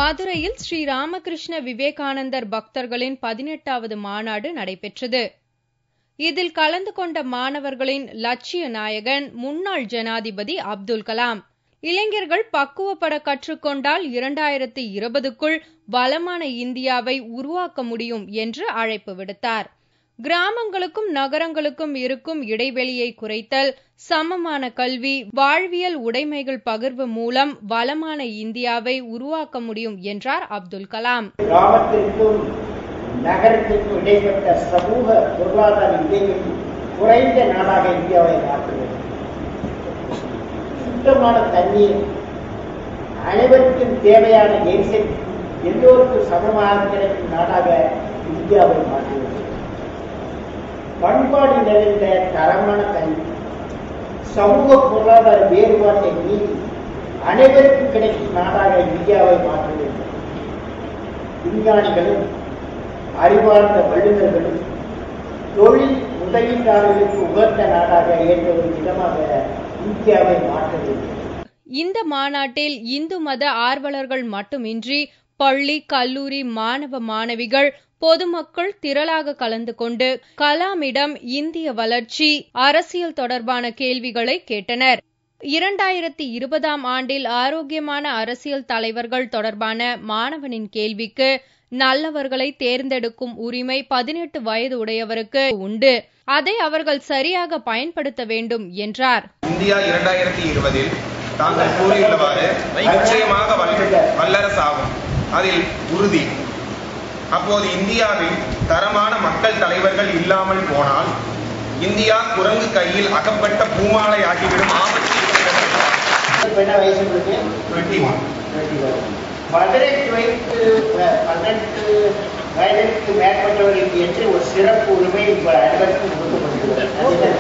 மதுரையில் ஸ்ரீ ராமகிருஷ்ண விவேகானந்தர் பக்தர்களின் 18வது மாநாடு நடைபெற்றது. இதில் கலந்து கொண்ட மாணவர்களின் லட்சிய நாயகன் முன்னாள் ஜனாதிபதி அப்துல் கலாம். இளைஞர்கள் பக்குவப்பட கற்றுக்கொண்டால் 2020க்குள் வளமான இந்தியாவை உருவாக்க முடியும் என்று அழைப்பு விடுத்தார். கிராமங்களுக்கும் நகரங்களுக்கும் இருக்கும் இடைவெளியை குறைத்தல், சமமான கல்வி, வாழ்வியல் உடைமைகள் பகிர்வு மூலம் வளமான இந்தியாவை உருவாக்க முடியும் என்றார் அப்துல் கலாம். கிராமத்திற்கும் நகரத்திற்கும் இடைப்பட்ட சமூக பொருளாதார இடைவெளி குறைந்த நாடாக இந்தியாவை மாற்றுவது, சுத்தமான தண்ணீர், அனைவருக்கும் தேவையான எரிசக்தி எல்லோருக்கும் சமமாக கிடைக்கும் நாடாக இந்தியாவை மாற்றுவது, பண்பாடு நிறைந்த தரமான கல்வி, சமூக பொருளாதார வேறுபாட்டை மீறி அனைவருக்கும் கிடைக்கும் நாடாக இந்தியாவை மாற்ற வேண்டும். விஞ்ஞானிகளும் அறிவார்ந்த வல்லுநர்களும் தொழில் முதலீட்டாளர்களுக்கு உகந்த நாடாக ஏற்ற ஒரு இடமாக இந்தியாவை மாற்ற வேண்டும். இந்த மாநாட்டில் இந்து மத ஆர்வலர்கள் மட்டுமின்றி பள்ளி, கல்லூரி மாணவ மாணவிகள், பொதுமக்கள் திரளாக கலந்து கொண்டு கலாமிடம் இந்திய வளர்ச்சி, அரசியல் தொடர்பான கேள்விகளை கேட்டனர். 2020ஆம் ஆண்டில் ஆரோக்கியமான அரசியல் தலைவர்கள் தொடர்பான மாணவனின் கேள்விக்கு, நல்லவர்களை தேர்ந்தெடுக்கும் உரிமை 18 வயது உடையவருக்கு உண்டு, அதை அவர்கள் சரியாக பயன்படுத்த வேண்டும் என்றார். இந்தியா 2020இல் தாங்கள் கூறியுள்ளவாறு நிச்சயமாக வல்லரசாகும், அதில் உறுதி. அப்போது இந்தியாவில் தரமான மக்கள் தலைவர்கள் இல்லாமல் போனால் இந்தியா குரங்கு கையில் அகப்பட்ட பூமாலை ஆகிவிடும் ஆபத்து. 18 வயதிற்கு மேற்பட்டவர்களுக்கு என்று ஒரு சிறப்பு உரிமை அனைவருக்கும் கொடுக்கப்பட்டுள்ளது.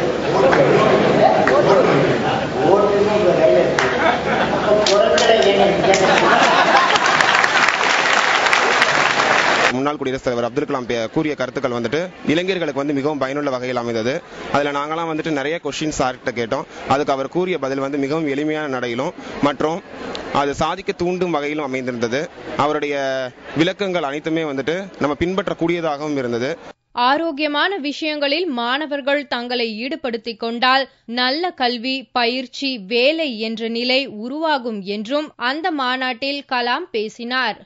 முன்னாள் குடியரசுத் தலைவர் அப்துல் கலாம் கூறிய கருத்துக்கள் வந்துட்டு இளைஞர்களுக்கு மிகவும் பயனுள்ள வகையில் அமைந்தது. அதில் நாங்களாம் நிறைய கொஸ்டின்ஸ் சார்கிட்ட கேட்டோம். அதுக்கு அவர் கூறிய பதில் மிகவும் எளிமையான நடையிலும் மற்றும் அது சாதிக்க தூண்டும் வகையிலும் அமைந்திருந்தது. அவருடைய விளக்கங்கள் அனைத்துமே நம்ம பின்பற்றக்கூடியதாகவும் இருந்தது. ஆரோக்கியமான விஷயங்களில் மாணவர்கள் தங்களை ஈடுபடுத்திக் கொண்டால் நல்ல கல்வி, பயிற்சி, வேலை என்ற நிலை உருவாகும் என்றும் அந்த மாநாட்டில் கலாம் பேசினார்.